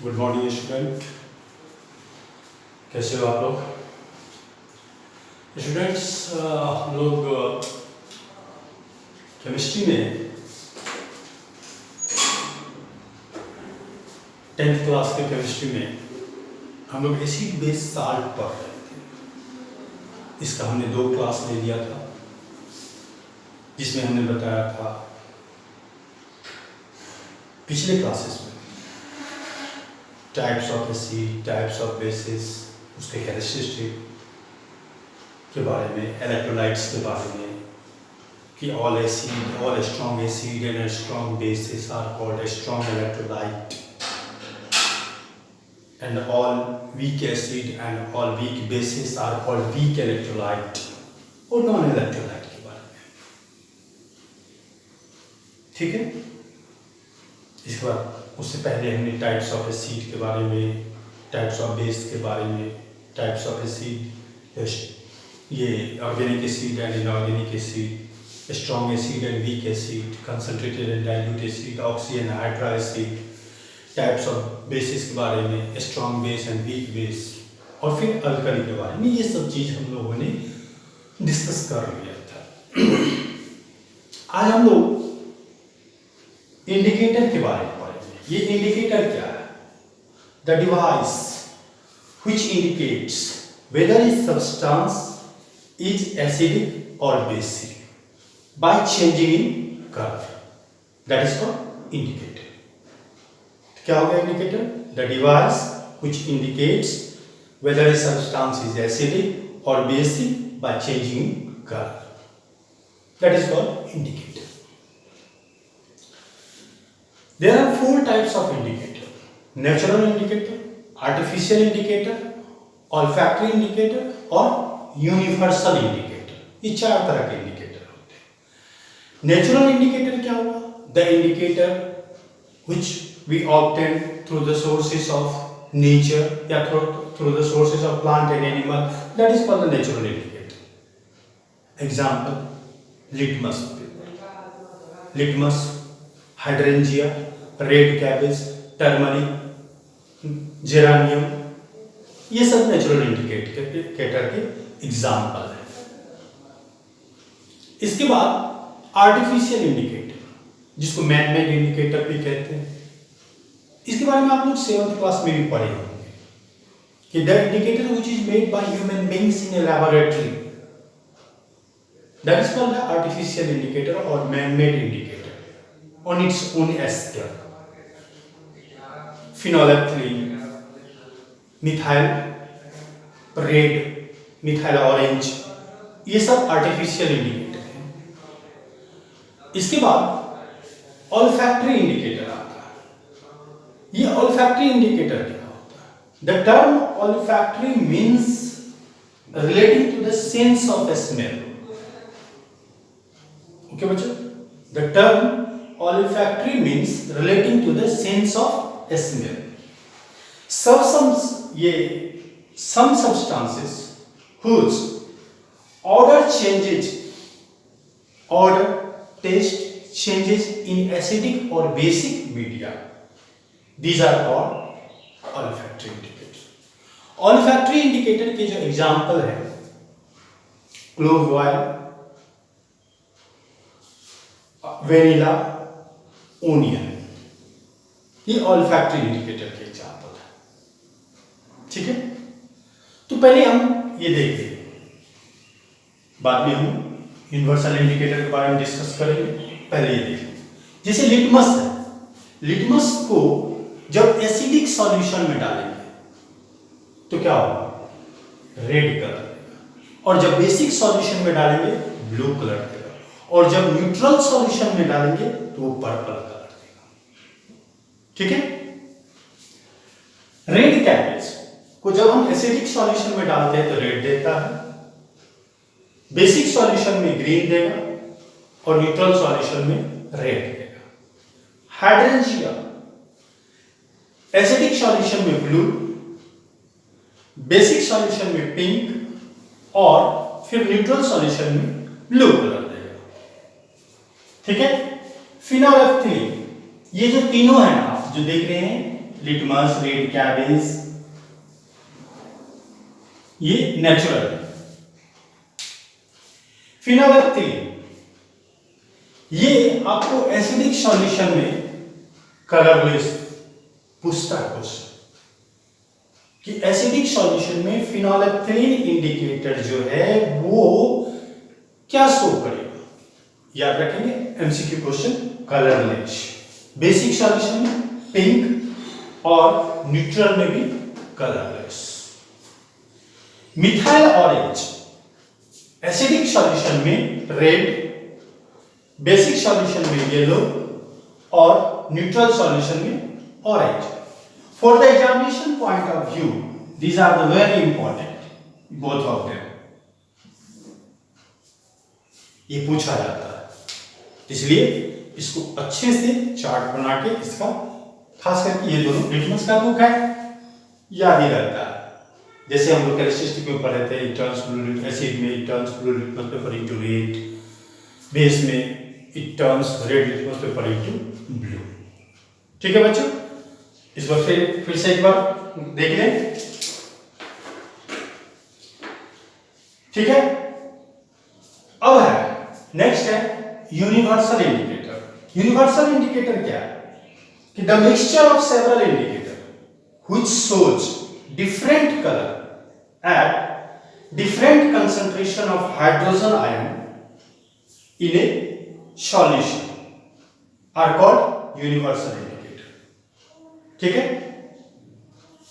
Good morning student, कैसे हो आप लोग? स्टूडेंट्स, हम लोग केमिस्ट्री में 10th क्लास के केमिस्ट्री में हम लोग एसिड बेस साल्ट पढ़ रहे थे। इसका हमने 2 क्लास ले लिया था, जिसमें हमने बताया था पिछले क्लासेस में types of acid, types of bases, उसके कैरेक्टरिस्टिक के बारे में, इलेक्ट्रोलाइट्स के बारे में, कि all acid, all strong acid and strong bases are called strong electrolyte, and all weak acid and all weak bases are called weak electrolyte और non electrolyte के बारे में। ठीक है, इसके बाद उससे पहले हमने टाइप्स ऑफ एसिड के बारे में, टाइप्स ऑफ बेस के बारे में, टाइप्स ऑफ एसिड, ये organic acid and inorganic acid, strong acid and weak acid, concentrated and dilute acid, oxy and hydra acid, types of basis के बारे में, strong base and weak base, और फिर alkali के बारे में। ये सब चीज़ हम लोगों ने डिस्कस कर लिया था। आज हम लोग इंडिकेटर के बारे में पढ़ेंगे। ये इंडिकेटर क्या है? The device which indicates whether a substance is acidic or basic by changing in color, that is called indicator. क्या होगा indicator? The device which indicates whether a substance is acidic or basic by changing in color, that is called indicator. There are 4 types of indicator: natural indicator, artificial indicator, olfactory indicator और universal indicator। ये 4 तरह के indicator होते हैं। Natural indicator क्या हुआ? The indicator which we obtain through the sources of nature या through the sources of plant and animal, that is called the natural indicator. Example: litmus paper, litmus, hydrangea, red cabbage, turmeric, geranium, ये सब natural indicator के example है। इसके बाद artificial indicator, जिसको man made indicator भी कहते हैं। इसके बारे में आप लोग 7th क्लास में भी पढ़े होंगे कि the indicator which is made by human beings in a laboratory, that is called the artificial indicator और man made indicator on its own scale. Phenolphthalein, methyl red, methyl orange, ये सब artificial indicator हैं। इसके बाद olfactory indicator आता है। ये olfactory indicator क्या होता है? The term olfactory means relating to the sense of smell. Okay बच्चों, the term olfactory means relating to the sense of smell. Some substances whose odor taste changes in acidic or basic media, these are called olfactory indicators. Olfactory indicator के जो example है, clove oil, vanilla, onion, ये olfactory indicator के example है। ठीक है, तो पहले हम ये देख लेंगे, बाद में हम यूनिवर्सल इंडिकेटर के बारे में डिस्कस करेंगे। पहले ये देखें, जैसे लिटमस है। लिटमस को जब एसिडिक सॉल्यूशन में डालेंगे तो क्या होगा? रेड कलर देगा, और जब बेसिक सॉल्यूशन में डालेंगे ब्लू कलर देगा, और जब न्यूट्रल सॉल्यूशन में डालेंगे तो वो पर्पल कलर देगा। ठीक है, रेड कैबेज को जब हम एसिडिक सॉल्यूशन में डालते हैं तो रेड देता है, बेसिक सॉल्यूशन में ग्रीन देगा और न्यूट्रल सॉल्यूशन में रेड देगा। हाइड्रेंजिया एसिडिक सॉल्यूशन में ब्लू, बेसिक सॉल्यूशन में पिंक और फिर न्यूट्रल सॉल्यूशन में ब्लू कलर। ठीक है, फिनोलेफ्थलीन, ये जो तीनों है आप जो देख रहे हैं, लिटमस, रेड कैबेज, ये नेचुरल है। फिनोलेक्थिलीन, ये आपको एसिडिक सॉल्यूशन में कलरलेस पूछता है क्वेश्चन कि एसिडिक सॉल्यूशन में फिनोलेक्थिलीन इंडिकेटर जो है वो क्या शो करेगा। याद रखेंगे MCQ question, colourless. Basic solution में पिंक और न्यूट्रल में भी colourless. Methyl orange, acidic solution में रेड, बेसिक सॉल्यूशन में येलो और न्यूट्रल सॉल्यूशन में orange. For the examination point of view these are the very important, both of them. ये पूछा जाता है, इसलिए इसको अच्छे से चार्ट बना के इसका, खास करके ये दोनों लिटमस का बुक है, याद ही रहता है। जैसे हम लोग कैरेक्टरिस्टिक में पढ़े थे, इट टर्न्स ब्लू, एसिड में it turns blue litmus paper into red, base में it turns red litmus paper into blue. ठीक है बच्चों, इस बार फिर से एक बार देख लें। ठीक है, अब है नेक्स्ट है यूनिवर्सल इंडिकेटर। यूनिवर्सल इंडिकेटर क्या है कि the mixture of several indicator which shows different color at different concentration of hydrogen ion in a solution are called universal indicator. ठीक है,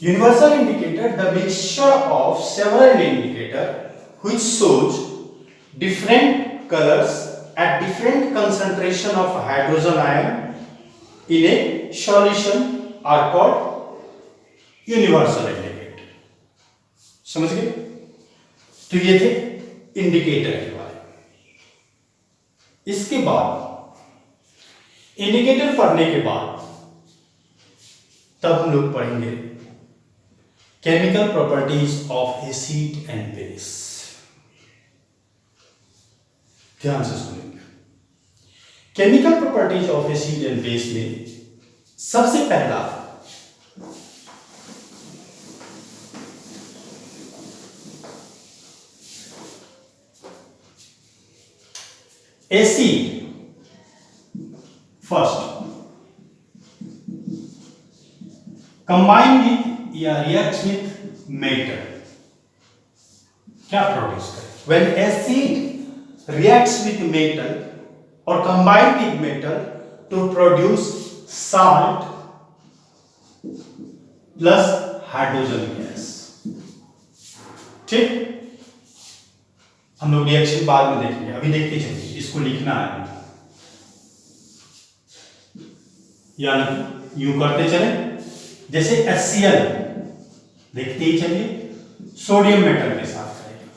universal indicator the mixture of several indicator which shows different colors at different concentration of hydrogen ion in a solution are called universal indicator. समझ गए? तो ये थे indicator के बारे में। इसके बाद इंडिकेटर पढ़ने के बाद तब हम लोग पढ़ेंगे chemical properties of acid and base. ध्यान से सुनेंगे। Chemical properties of acid and base में सबसे पहला acid first combine with या reacts with metal, क्या प्रोड्यूस करे? when acid reacts with metal or combine with metal to produce salt plus hydrogen gas। ठीक, हम लोग रिएक्शन बाद में देखेंगे, अभी देखते चलिए। इसको लिखना है, यानी यूं करते चले जैसे HCl, देखते ही चलिए सोडियम मेटल के साथ करेगा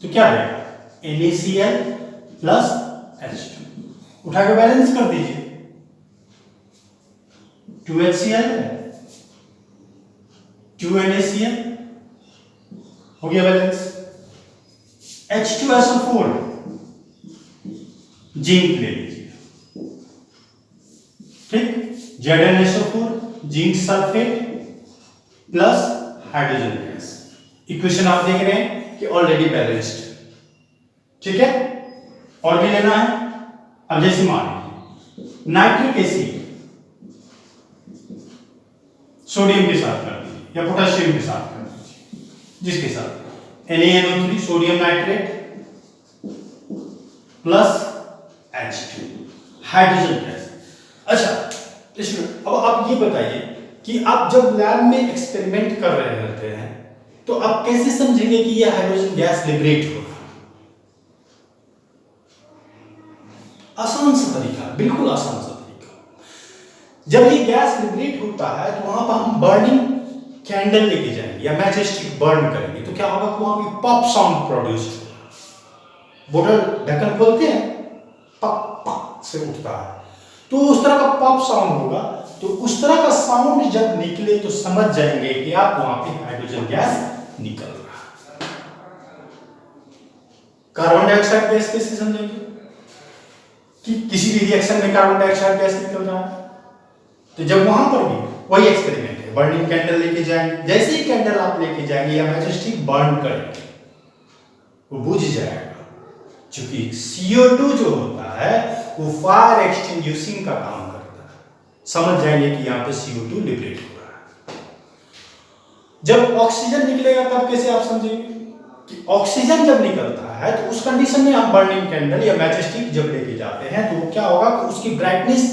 तो क्या रहेगा, NaCl प्लस H2। उठा के बैलेंस कर दीजिए, 2HCl 2NaCl हो गया बैलेंस। H2SO4 जिंक ले लीजिए, ठीक, ZnSO4 zinc sulphate plus hydrogen gas. Equation आप देख रहे हैं कि ऑलरेडी बैलेंस्ड। ठीक है, और भी लेना है। अब जैसे मान लीजिए नाइट्रिक एसिड सोडियम के साथ कर दीजिए या पोटेशियम के साथ कर दीजिए, जिसके साथ NaNO3 sodium nitrate plus H2 hydrogen gas. अच्छा, इसमें अब आप ये बताइए कि आप जब लैब में एक्सपेरिमेंट कर रहे होते हैं तो आप कैसे समझेंगे कि ये हाइड्रोजन गैस लिबरेट हो रहा है? आसान सा तरीका, बिल्कुल आसान सा तरीका। जब ये गैस लिबरेट होता है तो वहां पर हम बर्निंग कैंडल लेके जाएंगे या मैच स्टिक बर्न करेंगे तो क्या होगा कि वहां पे पॉप साउंड प्रोड्यूस होगा। बोतल ढक्कन खोलते हैं, पप पप से उठता है, तो उस तरह का पॉप साउंड होगा। तो उस तरह का साउंड जब निकले तो समझ जाएंगे कि आप वहां पे हाइड्रोजन गैस निकल रहा है। कार्बन डाइऑक्साइड गैस कैसे समझेंगे कि किसी भी रिएक्शन में कार्बन डाइऑक्साइड गैस निकल रहा है? तो जब वहां पर भी वही एक्सपेरिमेंट है, जाएंगे, बर्निंग कैंडल लेके जाएंगे। जैसे ही कैंडल आप लेके जाएंगे या मैच स्टिक बर्न करेंगे वो बुझ जाएगा, क्योंकि CO2 जो होता है वो फायर एक्सटिंग्विशिंग का काम करता है। समझ जाएंगे कि यहाँ पे CO2 लिबरेट हो रहा है। जब ऑक्सीजन निकलेगा तब कैसे आप समझेंगे कि ऑक्सीजन जब निकलता है तो उस कंडीशन में हम बर्निंग कैंडल या मैच स्टिक जब लेके जाते हैं तो वो क्या होगा कि उसकी ब्राइटनेस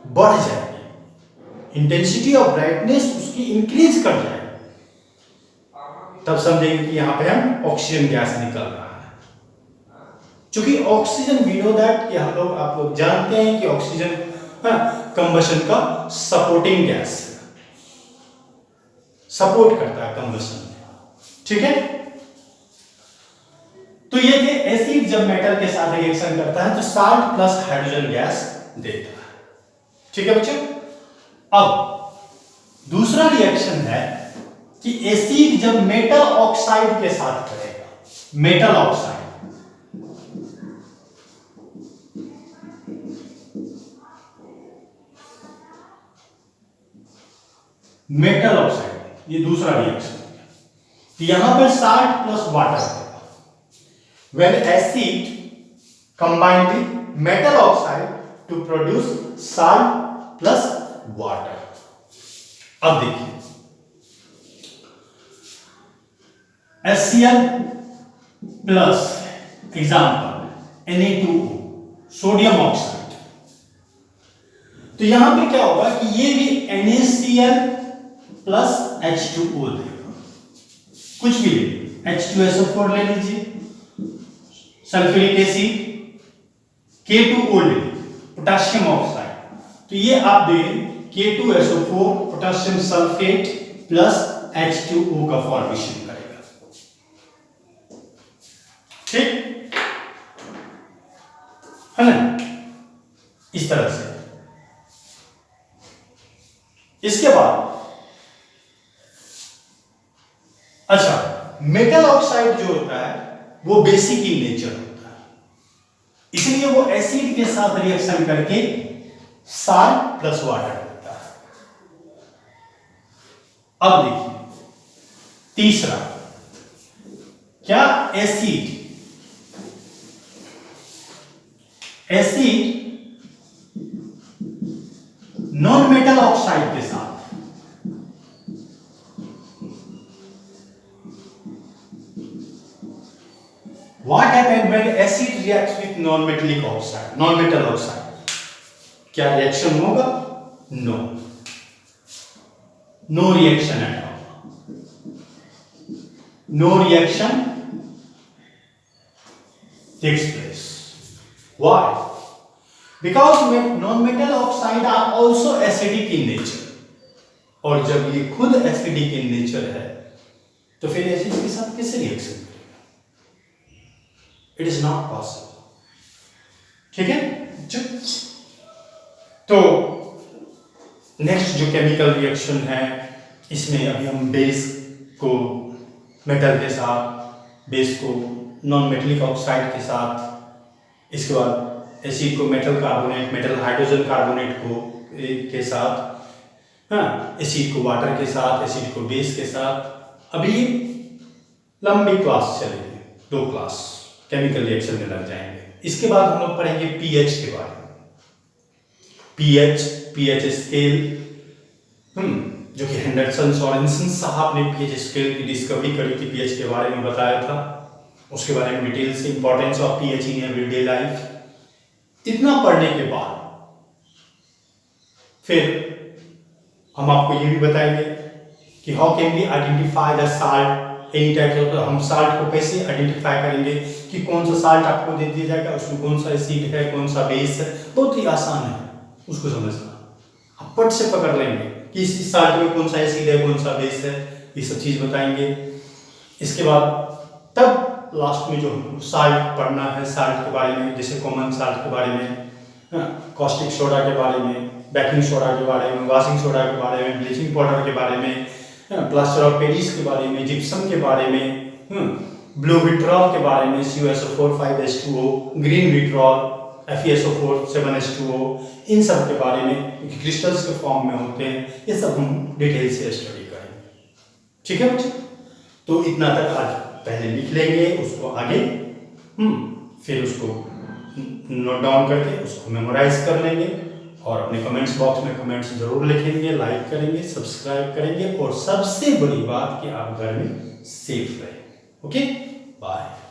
बढ़ जाएगी, इंटेंसिटी ऑफ ब्राइटनेस उसकी इंक्रीज कर जाएगी, तब समझेंगे कि यहाँ पे हम ऑक्सीजन गैस निकल रहा है। क्योंकि ऑक्सीजन वी नो दैट कि आप लोग जानते हैं कि ऑक्सीजन कंबशन का सपोर्टिंग गैस सपोर्ट करता है कंबशन में, ठीक है। तो ये थे एसिड जब मेटल के साथ रिएक्शन करता है तो साल्ट प्लस हाइड्रोजन गैस देता है, ठीक है बच्चों। अब दूसरा रिएक्शन है कि एसिड जब मेटल ऑक्साइड के साथ करेगा, मेटल ऑक्साइड, मेटल ऑक्साइड, ये दूसरा रिएक्शन है। तो यहां पर साल्ट प्लस वाटर है। When acid combine with metal oxide to produce salt plus water. अब देखिए HCl plus example Na2O sodium oxide. तो यहां पे क्या होगा कि ये भी NaCl प्लस H2O देगा, कुछ भी ले, H2SO4 ले लीजिए, सल्फ्यूरिक एसिड, K2O ले, पोटेशियम ऑक्साइड। तो ये आप दें K2SO4 potassium sulphate plus H2O का फॉर्मेशन करेगा, ठीक है ना, इस तरह से। इसके बाद अच्छा, मेटल ऑक्साइड जो होता है वो बेसिक इन नेचर होता है, इसलिए वो एसिड के साथ रिएक्शन करके साल्ट प्लस वाटर देता है। अब देखिए तीसरा, क्या एसिड नॉन मेटल ऑक्साइड के साथ What happens when acid reacts with non-metallic oxide, non-metal oxide? क्या रिएक्शन होगा? No, no reaction at all. No reaction takes place. Why? Because non-metal oxide are also acidic in nature. और जब ये खुद acidic in nature है, तो फिर acid के साथ कैसे reaction? It is not possible, ठीक है। तो नेक्स्ट जो केमिकल रिएक्शन है, इसमें अभी हम बेस को मेटल के साथ, बेस को नॉन मेटेलिक ऑक्साइड के साथ, इसके बाद एसिड को metal carbonate, metal hydrogen carbonate को के साथ, हाँ, एसिड को वाटर के साथ, एसिड को बेस के साथ। अभी लंबी क्लास चलेगी, 2 क्लास केमिकल रिएक्शन में लग जाएंगे। इसके बाद हम लोग पढ़ेंगे पीएच के बारे में। पीएच स्केल, जो कि हेंडरसन सोरेनसन साहब ने पीएच स्केल की डिस्कवरी करी थी, पीएच के बारे में बताया था, उसके बारे में डिटेल से, importance of pH in everyday life. इतना पढ़ने के बाद फिर हम आपको ये भी बताएंगे कि how can we identify the salt any type of, हम साल्ट को कैसे आइडेंटिफाई करेंगे कि कौन सा साल्ट आपको दे दिया जाएगा, उसमें कौन सा एसिड है, कौन सा बेस है। बहुत ही आसान है उसको समझना, आप पट से पकड़ लेंगे कि इस साल्ट में कौन सा एसिड है, कौन सा बेस है, ये सब चीज़ बताएंगे। इसके बाद तब लास्ट में जो साल्ट पढ़ना है, साल्ट के बारे में, जैसे कॉमन साल्ट के बारे में, कॉस्टिक सोडा के बारे में, बेकिंग सोडा के बारे में, वॉशिंग सोडा के बारे में, ब्लीचिंग पाउडर के बारे में, प्लास्टर ऑफ पेरिस के बारे में, जिप्सम के बारे में, ब्लू विट्रॉल के बारे में, CuSO4 5H2O, green vitriol, FeSO4 7H2O, इन सब के बारे में क्रिस्टल्स के फॉर्म में होते हैं, ये सब हम डिटेल से स्टडी करेंगे। ठीक है बच्चे, तो इतना तक आज पहले लिख लेंगे, उसको आगे फिर उसको नोट डाउन करके उसको मेमोराइज कर लेंगे और अपने कमेंट्स बॉक्स में कमेंट्स जरूर लिखेंगे, लाइक करेंगे, सब्सक्राइब करेंगे और सबसे बड़ी बात कि आप घर में सेफ रहें। Okay, bye.